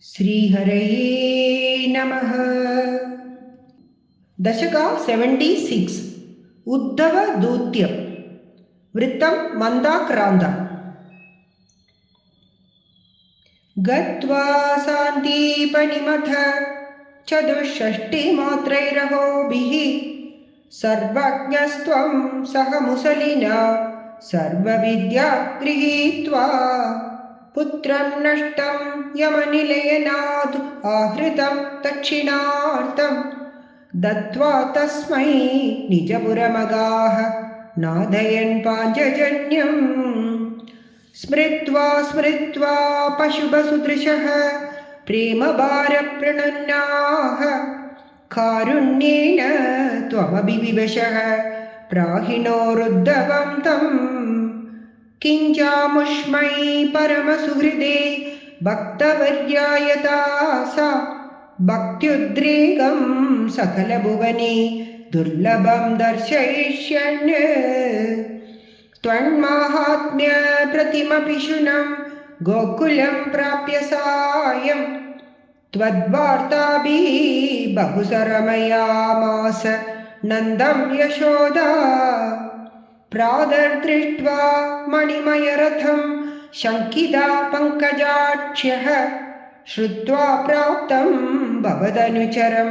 श्रीहरये नमः। दशक 76 उद्धवदूत्यं वृत्तं मन्दाक्रान्त। गत्वा सान्दीपनिमथ चतुष्षष्टिमात्रैरहोभिः सर्वज्ञस्त्वं सह मुसलिना सर्वविद्या गृहीत्वा पुत्रं नष्टं यमनिलयनाद् आहृतं दक्षिणार्थं दत्त्वा तस्मै निजपुरमगाः नादयन् पाञ्चजन्यम् स्मृत्वा स्मृत्वा पशुपसुदृशः प्रेमभारप्रणन्नाः कारुण्येन त्वमपि विवशः प्राहिणोरुद्धवं तं किञ्चामुष्मै परमसुहृदे भक्तवर्यायता सा भक्त्युद्रेकं सकलभुवने दुर्लभं दर्शयिष्यन् त्वन्माहात्म्य प्रतिमपिशुनं गोकुलं प्राप्य सायं त्वद्वार्ताभिः बहुसरमयामास नन्दं यशोदा प्रादर्दृष्ट्वा मणिमयरथं शङ्किता पङ्कजाक्ष्यः श्रुत्वा प्राप्तं भवदनुचरं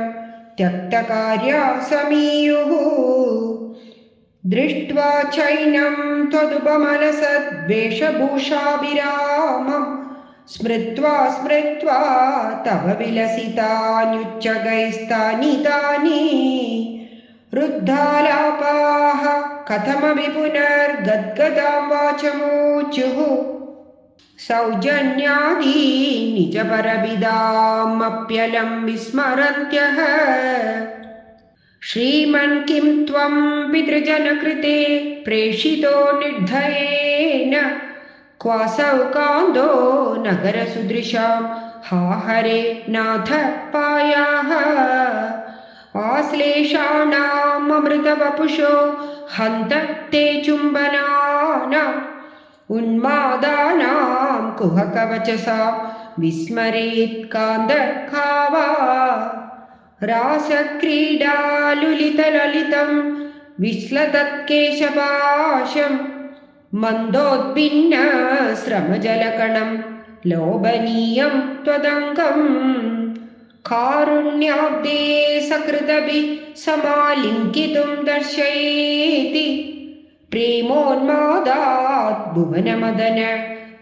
त्यक्तकार्या समीयुः दृष्ट्वा चैनं त्वदुपमनसद्वेषभूषाभिरामं स्मृत्वा स्मृत्वा तव विलसितान्युच्चगैस्तानि तानि रुद्धालापाः कथमपि पुनर्गद्गदां वाचमूचुः सौजन्यादि निजपरविदामप्यलं विस्मरन्त्यः श्रीमन् किं त्वं पितृजनकृते प्रेषितो निर्धयेन क्वासौ कान्दो नगरसुदृशां हा हरे नाथ पायाः आश्लेषाणाममृतवपुषो हन्त ते चुम्बनानाम् उन्मादानां कुहकवचसा विस्मरेत् कान्दर्खावा रासक्रीडालुलितललितं विश्लतत्केशपाशं मन्दोद्भिन्न श्रमजलकणं लोभनीयं त्वदङ्गं कारुण्याब्दे सकृदभिः समालिङ्गितुं दर्शयेति प्रेमोन्मादात् भुवनमदन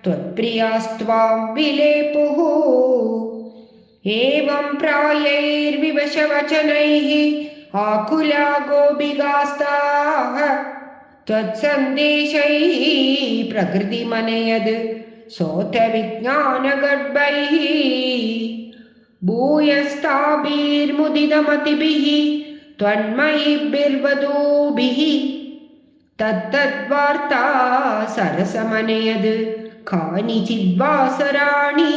त्वत्प्रियास्त्वां विलेपुः एवं प्रायैर्विवशवचनैः आकुला गोपिकास्ताः त्वत्सन्देशैः प्रकृतिमनयद् सोतविज्ञानगर्भैः भूयस्ताभिर्मुदितमतिभिः त्वन्मयिभिर्वधूभिः तत्तद्वार्ता सरसमनयद् कानिचिद्वासराणि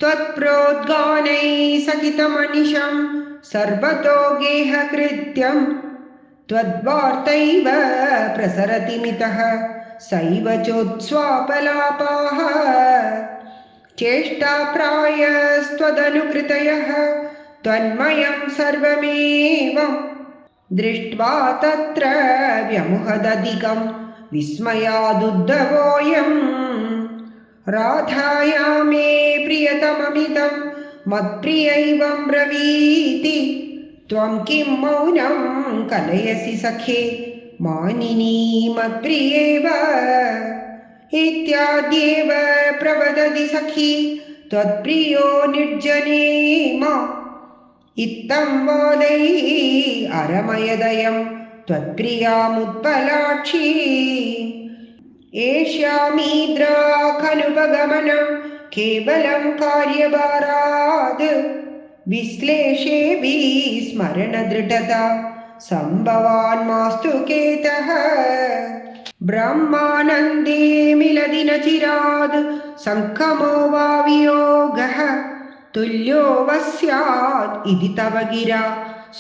त्वत्प्रोद्गानैः सहितमनिशं सर्वतो गेहकृत्यं त्वद्वार्तैव प्रसरति मितः सैव चोत्स्वापलापाः चेष्टाप्रायस्त्वदनुकृतयः त्वन्मयं सर्वमेवं दृष्ट्वा तत्र व्यमुहदधिकं विस्मयादुद्धवोऽयम् राधाया मे प्रियतममिदं मत्प्रियैवं ब्रवीति त्वं किं मौनं कलयसि सखे मानिनी मत्प्रियेव इत्याद्येव प्रवदति सखी त्वत्प्रियो निर्जने मा इत्थं वादैः अरमयदयं त्वत्प्रियामुत्पलाक्षी एष्यामीद्रा खलुपगमनं केवलं कार्यभाराद् विश्लेषेऽपि स्मरणदृढता सम्भवान्मास्तु केतः ब्रह्मानन्दे मिलति न चिराद् सङ्गमो वा वियोगः तुल्यो वा स्यात् इति तव गिरा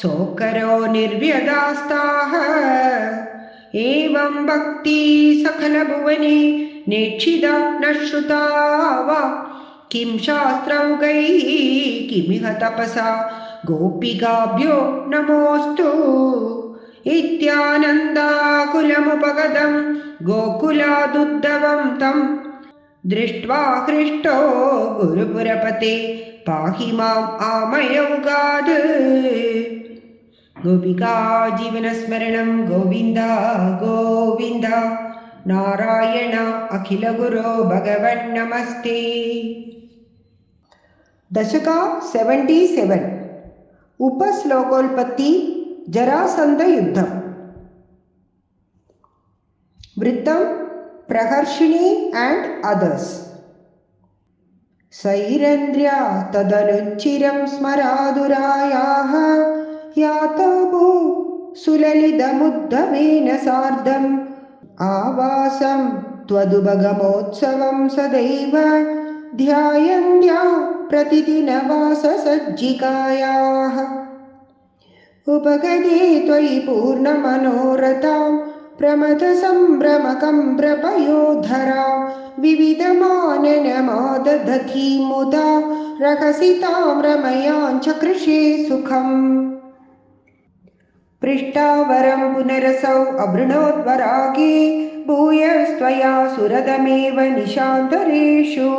सोकरो निर्व्यदास्ताः एवं भक्ति सकलभुवने नेक्षिता न श्रुता वा किं शास्त्रौकैः किमिह तपसा गोपिकाभ्यो नमोऽस्तु इत्यानन्दाकुलमुपगतं गोकुलादुद्धवं तं दृष्ट्वा हृष्टो गुरुपुरपते पाहि माम् आमयौगाद् गोपिका जीवनस्मरणं गोविन्द गोविन्द नारायण अखिलगुरो भगवन्नमस्ते। दशक 77 उपश्लोकोल्पत्ति जरासन्ध युद्धम् वृत्तं प्रहर्षिणी and others। सैरन्द्र्या तदनुच्चिरं स्मरादुरायाः यातोभू सुललितमुद्धवेन सार्धम् आवासं त्वदुपगमोत्सवं सदैव ध्यायन्त्या प्रतिदिनवाससज्जिकायाः उपगते त्वयि पूर्णमनोरथां प्रमथसम्भ्रमकं प्रपयोधरां विविधमाननमादधतीं मुदा रहसि तां रमयां च कृषे सुखम् पृष्ठावरं पुनरसौ अवृणोद्वरागे भूयस्त्वया सुरदमेव निशान्तरेषु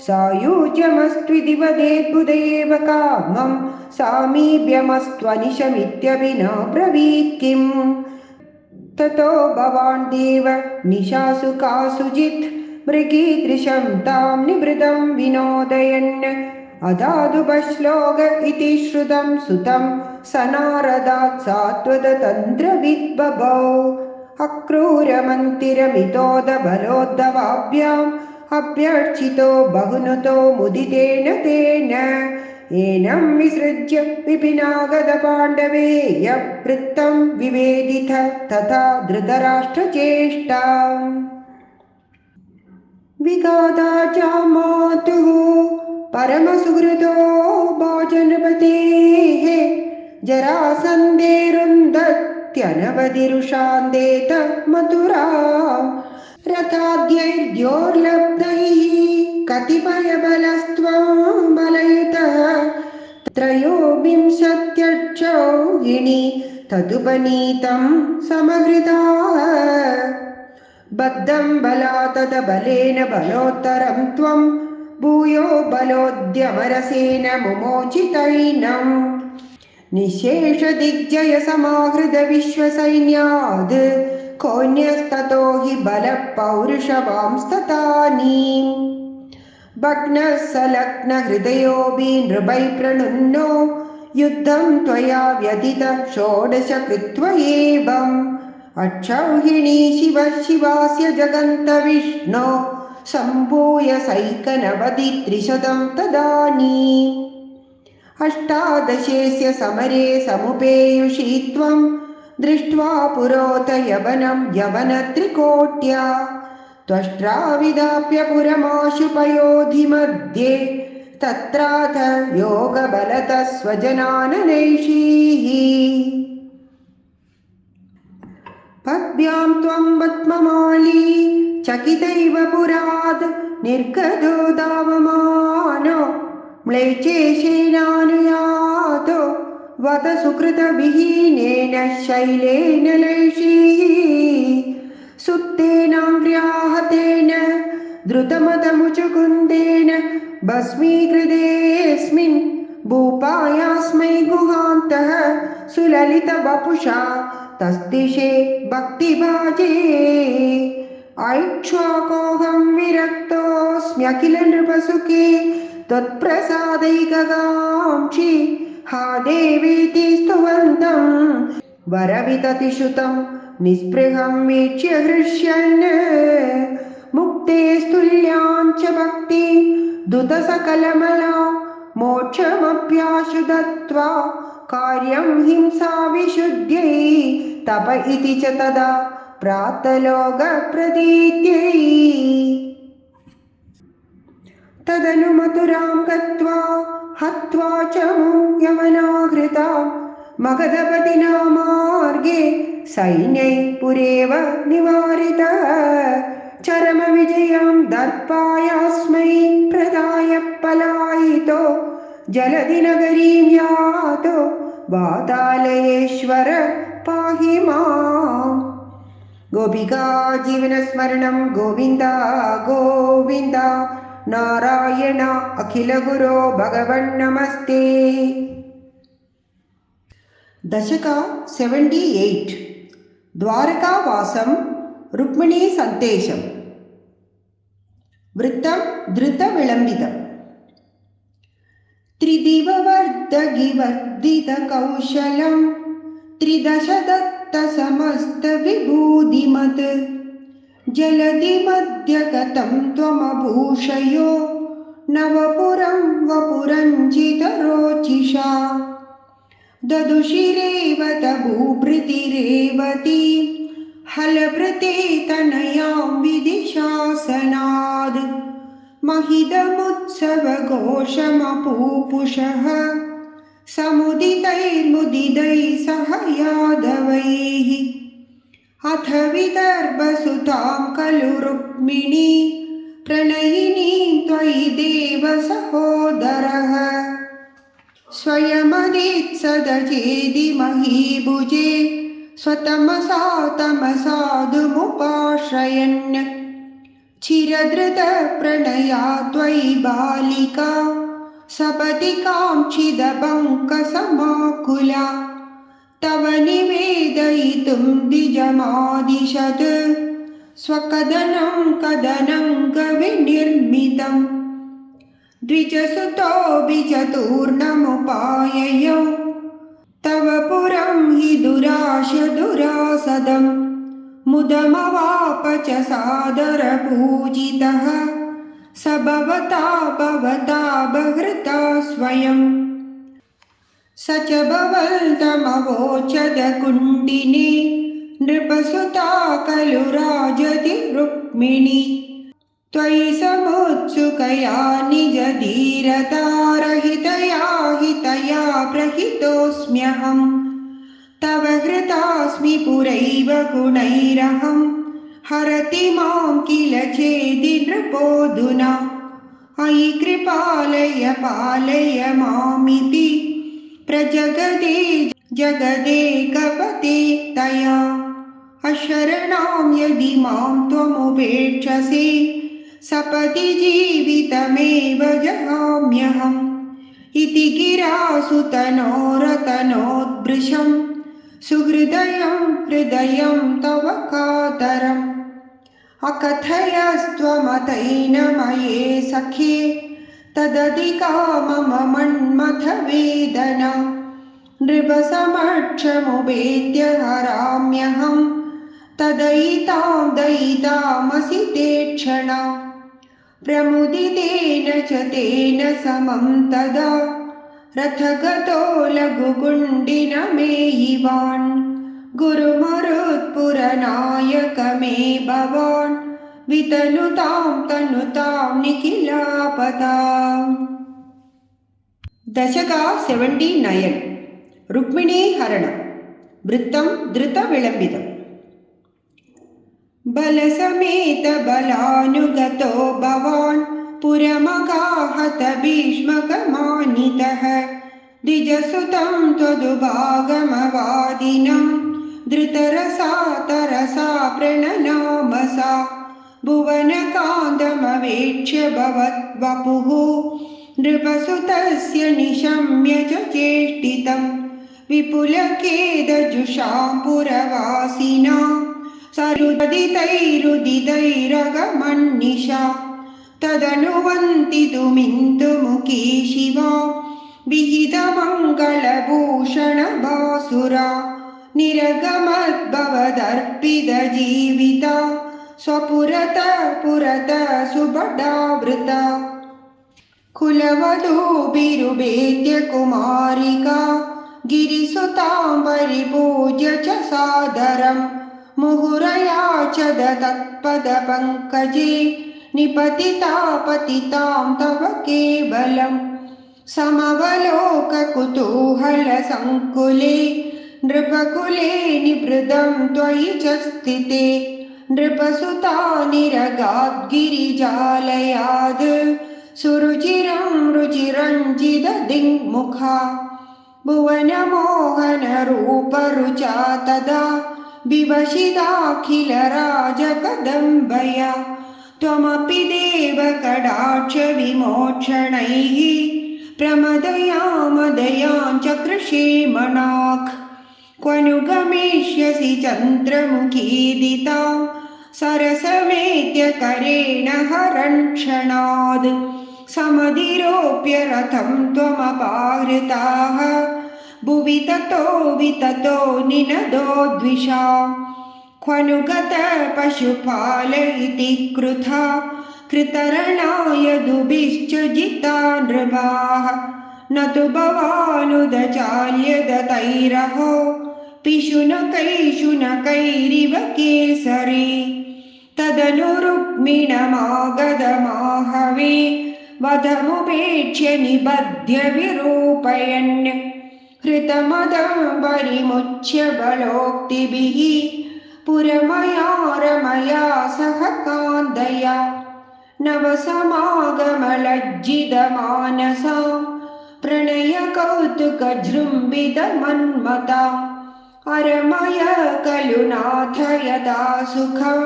सायुज्यमस्त्विदिवदेद्बुधेव कामं सामीप्यमस्त्वनिशमित्यभिना ब्रवीत् किम् ततो भवान् देव निशासु कासुचित् मृगीदृशं तां निवृतं विनोदयन् अदादुपश्लोक इति श्रुतं सुतं सनारदात् सात्वतन्त्रविद्बभौ अक्रूरमन्तिरमितोदबलोद्धवाभ्याम् अभ्यर्चितो बहुनुतो मुदितेन तेन एनं विसृज्य विपिनागतपाण्डवेय वृत्तं विवेदित तथा धृतराष्ट्रचेष्टाम् विगाता च मातुः परमसुहृदो भाजनपतेः जरासन्धेरुन्धत्यनवधिरुषान्देत मथुरां रथाद्यैर्द्योर्लब्धैः कतिपयबलस्त्वं बलयुतः त्रयोविंशत्यक्षौहिणी तदुपनीतं समहृताः बद्धं बलातद बलेन बलोत्तरं त्वं भूयो बलोद्यमरसेन मुमोचितैनम् निशेषदिग्जय समाहृत विश्वसैन्याद् कोऽन्यस्ततो हि बलः पौरुषवांस्ततानीम् भग्नः सलग्नहृदयोऽपि नृपैः प्रणुन्नो युद्धं त्वया व्यथित षोडश कृत्वा एवम् अक्षौहिणी शिव शिवास्य जगन्त विष्णो सम्भूय सैकनवतित्रिशतं तदानीम् अष्टादशेस्य समरे समुपेयुषी त्वं दृष्ट्वा पुरोत यवनं यवनत्रिकोट्या त्वष्ट्राविदाप्य पुरमाशुपयोधिमध्ये तत्राथ योगबलतः स्वजनाननैषीः पद्भ्यां त्वं पद्ममाली चकितैव पुराद् निर्गतो धावमानो म्लेच्छेशेनानुयातो वद सुकृतविहीनेन शैलेन लैषीः सुप्तेनाङ्ग्र्याहतेन द्रुतमदमुचुकुन्देन भस्मीकृतेऽस्मिन् भूपायास्मै गुहान्तः सुललितवपुषा तस्तिषे भक्तिभाजे ऐक्ष्वाकोऽहं विरक्तोऽस्म्यखिल नृपसुखे त्वत्प्रसादैककाङ्क्षी हा देवीति स्तुवन्तं वरविततिश्रुतं निःस्पृहं वीक्ष्य हृष्यन् मुक्ते स्तुल्यां च भक्ति दुतसकलमला मोक्षमप्याशु दत्त्वा कार्यं हिंसा विशुद्ध्यै तप इति च तदा प्रातलोकप्रतीत्यै तदनु मथुरां गत्वा हत्वा च यवनाहृतां मगधपतिना मार्गे सैन्यै पुरेव निवारितः चरमविजयं दर्पायास्मै प्रदाय पलायितो जलधिनगरीं यातो वातालयेश्वर पाहि माम्। गोपिका जीवनस्मरणं गोविन्द गोविन्द नारायण अखिलगुरो भगवन् नमस्ते। दशक 78 द्वारकावासं रुक्मिणी सन्देशम्। वृत्तं धृतविलम्बितम्। त्रिदिववर्धगिवर्धितकौशलं त्रिदशदत्तसमस्तविभूतिमत् जलधिमध्यगतं त्वमभूषयो नवपुरं वपुरञ्जितरोचिषा ददुषिरेवत भूभृतिरेवती हलभृते तनयां विधिशासनाद् महिदमुत्सवघोषमपूपुषः समुदितैर्मुदितैः सह यादवैः अथ विदर्भसुतां खलु रुक्मिणी प्रणयिनीं त्वयि देव सहोदरः स्वयमदित्सदचेदि महीभुजे स्वतमसा तमसाधुमुपाश्रयन् चिरधृतप्रणया त्वयि बालिका सपदि काङ्क्षितपङ्कसमाकुला तव निवेदयितुं द्विजमादिशत् स्वकदनं कदनं कविनिर्मितम् द्विजसुतोऽभिचतुर्णमुपाययौ तव पुरं हि दुराशदुरासदम् मुदमवाप च सादरपूजितः स भवता बभृता स्वयम् स च भवन्तमवोचद कुण्डिने नृपसुता खलु राजति रुक्मिणी त्वयि समुत्सुकया निजधीरतारहितया हितया प्रहितोऽस्म्यहम् तव हृतास्मि पुरैव गुणैरहं हरति मां किल चेदि नृपोऽधुना अयि कृपालय पालय मामिति प्रजगदे जगदेकपते तया अशरणां यदि मां त्वमुपेक्षसे सपदि जीवितमेव जहाम्यहम् इति गिरासुतनोरतनोद्भृशम् सुहृदयं हृदयं तव कातरम् अकथयस्त्वमतैन मये सखे तदधिका मम मन्मथवेदना नृपसमक्षमुपेत्य हराम्यहं तदयितां दयितामसि ते क्षणा प्रमुदितेन च तेन समं तदा रथगतो लघुकुण्डिनमेयिवान् गुरुमरुत्पुरनायक मे भवान् वितनुतां तनुतां निखिलापदाम्। दशक 79 रुक्मिणी हरणम्। वृत्तं धृतविलम्बितम्। बलसमेत बलानुगतो भवान् पुरमगाहत भीष्मकमानितः द्विजसुतं त्वदुभागमवादिनां धृतरसा तरसा प्रणनामसा भुवनकान्तमवेक्ष्य भवद्वपुः नृपसुतस्य निशम्य च चेष्टितं विपुलखेदजुषां पुरवासिना सरुदितैरुदितैरगमन्निशा तदनुवन्तितुमिन्दुमुखी शिवा विहितमङ्गलभूषणभासुरा निरगमद्भवदर्पितजीविता स्वपुरतः सुभटावृता कुलवधूभिरुभेद्य कुमारिका गिरिसुतां परिपूज्य च सादरम् मुहुरया च तत्पदपङ्कजे निपतिता पतितां तव केवलम् समवलोककुतूहलसङ्कुले नृपकुले निभृतं त्वयि च स्थिते नृपसुता निरगाद्गिरिजालयाद् सुरुचिरं रुचिरञ्जितदिङ्मुखा भुवनमोहनरूपरुचा तदा विवशिताखिलराजकदम्बया त्वमपि देवकटाक्षविमोक्षणैः प्रमदयामदयाञ्च कृषेमणाक् क्वनु गमिष्यसि चन्द्रमुखीदितां सरसमेत्य करेण हरन्क्षणाद् समधिरोप्य रथं त्वमपाहृताः भुवि ततो विततो निनदो द्विषाम् क्वनु गतः पशुपाल इति कृथा कृतरणाय दुभिश्च जिता नृपाः न तु भवानुदचाल्यदतैरहो पिशुनकैशुनकैरिव केसरी तदनु रुक्मिणमागधमाहवे वधमुपेक्ष्य निबध्य विरूपयन् हृतमदं परिमुच्य बलोक्तिभिः पुरमया रमया सह कान्दया नवसमागमलज्जितमानसा प्रणयकौतुकजृम्भितमन्मता अरमय खलु नाथ यदा सुखं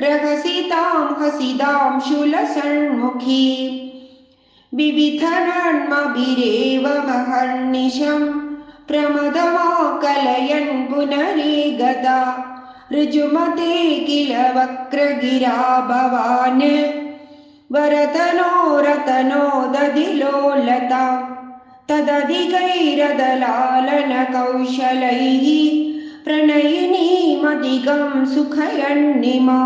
रहसितां हसितां शूलसन्मुखी विविधनन्मभिरेव महर्निशं प्रमदमाकलयन् पुनरीगता ऋजुमते किल वक्रगिरा भवान् वरतनो रतनो दधिलोलता तदधिकैरदलालनकौशलैः प्रणयिनीमधिकं सुखयन्निमा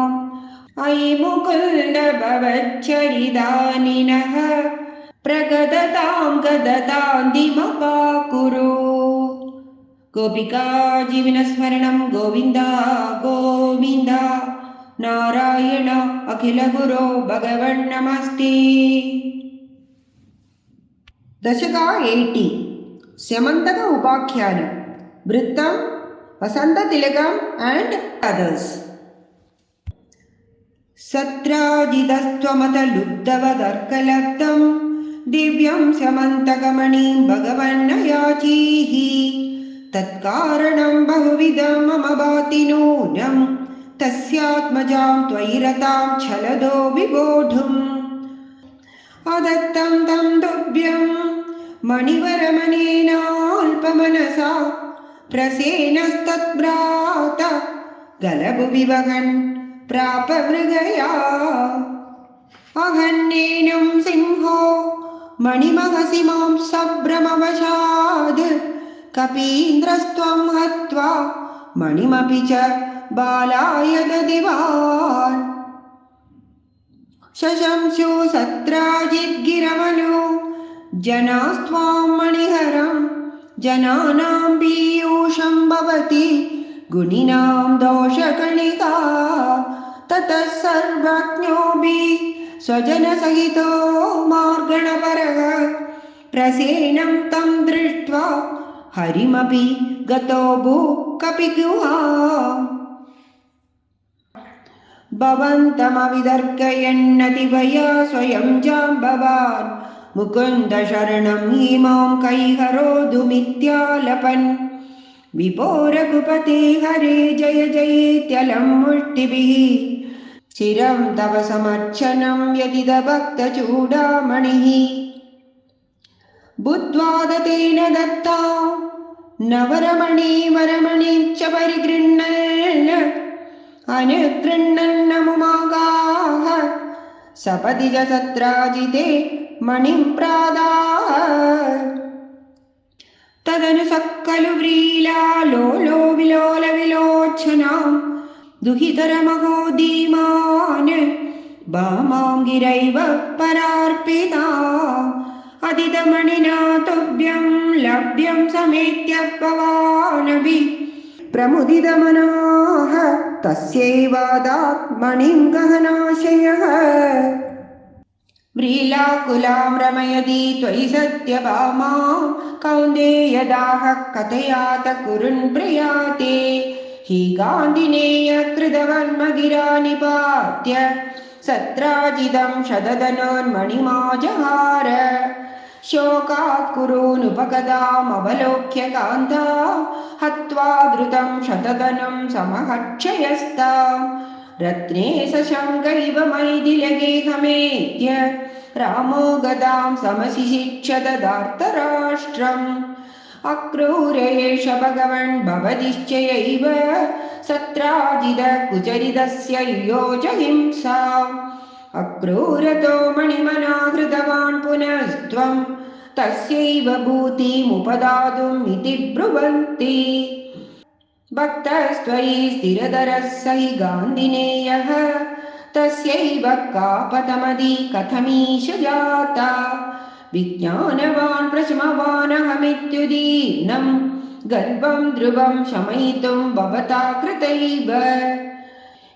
अयि मुकुन्द भवच्चरिदानिनः प्रगदतां गदतां दिमपाकुरु। गोपिका जीवनस्मरणं गोविन्द गोविन्द नारायण अखिलगुरो भगवन्नमस्ते। दशका 80 स्यमन्तक उपाख्यानं वृत्तं वसन्ततिलकम् and others। सत्राजितस्त्वमतलुब्धवदर्कलब्धं दिव्यं स्यमन्तकमणिं भगवन्नयाचीः तत्कारणं बहुविधं मम भाति नूनं तस्यात्मजां त्वयि रतां छलदो विबोढुम् अदत्तं तं तुभ्यं मणिवरमणेनाल्पमनसा प्रसेनस्तद्भ्रात गलभुविवहन् प्राप मृगया अहन्नेनं सिंहो मणिमहसि मां सभ्रमवशाद् कपीन्द्रस्त्वं हत्वा मणिमपि च बालाय ददिवान् शशंसु सत्राजिद्गिरमनु जनास्त्वां मणिहरं जनानां पीयूषं भवति गुणिनां दोषकणिका ततः सर्वज्ञोऽपि स्वजनसहितो मार्गणपरः प्रसेनं तं दृष्ट्वा हरिमपि गतो कपिगुहाम् भवन्तमविदर्कयन्नतिवया स्वयं जाम्बवान् मुकुन्दशरणं इमां कैहरोधुमित्यालपन् विपोरघुपते हरे जय जयेत्यलं मुष्टिभिः चिरं तव समर्चनं यदिदभक्तचूडामणिः बुद्ध्वा दत्तेन दत्ता नवरमणीवरमणिश्च परिगृह्णन् अनुगृह्णन्नमुमागाः सपदि च सत्राजिते मणिं प्रादाः तदनु सक्कलु व्रीलालोलो विलोल विलोचनां दुहितरमहोदीमान् भामां गिरैव परार्पिता अदितमणिना तुभ्यं लभ्यं समेत्य भवानभि प्रमुदितमनाः तस्यैवादात् मणिं गहनाशयः व्रीलाकुलां रमयति त्वयि सत्यभामां कौन्तेयदाह कथयात कुरुन् प्रियाते हीगान्दिनेय कृतवन्मगिरा निपात्य सत्राजितं शतधनोन्मणिमाजहार शोकात् कुरूनुपगदामवलोक्य कान्ता हत्वा द्रुतं शतधनं समहक्षयस्ताम् रत्ने सशङ्कैव मैथिलगेहमेत्य रामो गदां समशिशिक्षददार्तराष्ट्रम् अक्रूर एष भगवन् भवदिश्चयैव सत्राजितकुचरितस्य युयोज हिंसाम् अक्रूरतो मणिमनाहृतवान् पुनस्त्वं तस्यैव भूतिमुपदातुमिति ब्रुवन्ति भक्तस्त्वयि स्थिरधरः स हि गान्धिनेयः तस्यैव कापतमदी कथमीश जाता विज्ञानवान् प्रशमवानहमित्युदीर्णं गर्वं ध्रुवं शमयितुं भवता कृतैव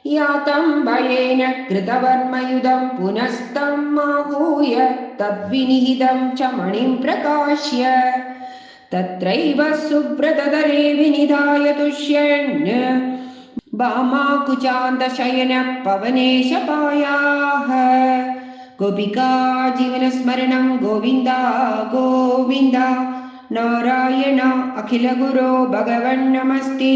यातं भयेन कृतवर्मयुधं पुनस्तं आहूय तद्विनिहितं च मणिं प्रकाश्य तत्रैव सुब्रतधरे विनिधाय तुष्यन् भामाकुचान्तशयनः पवनेशपायाः गोपिका जीवनस्मरणं गोविन्द गोविन्द नारायण अखिलगुरो भगवन् नमस्ते।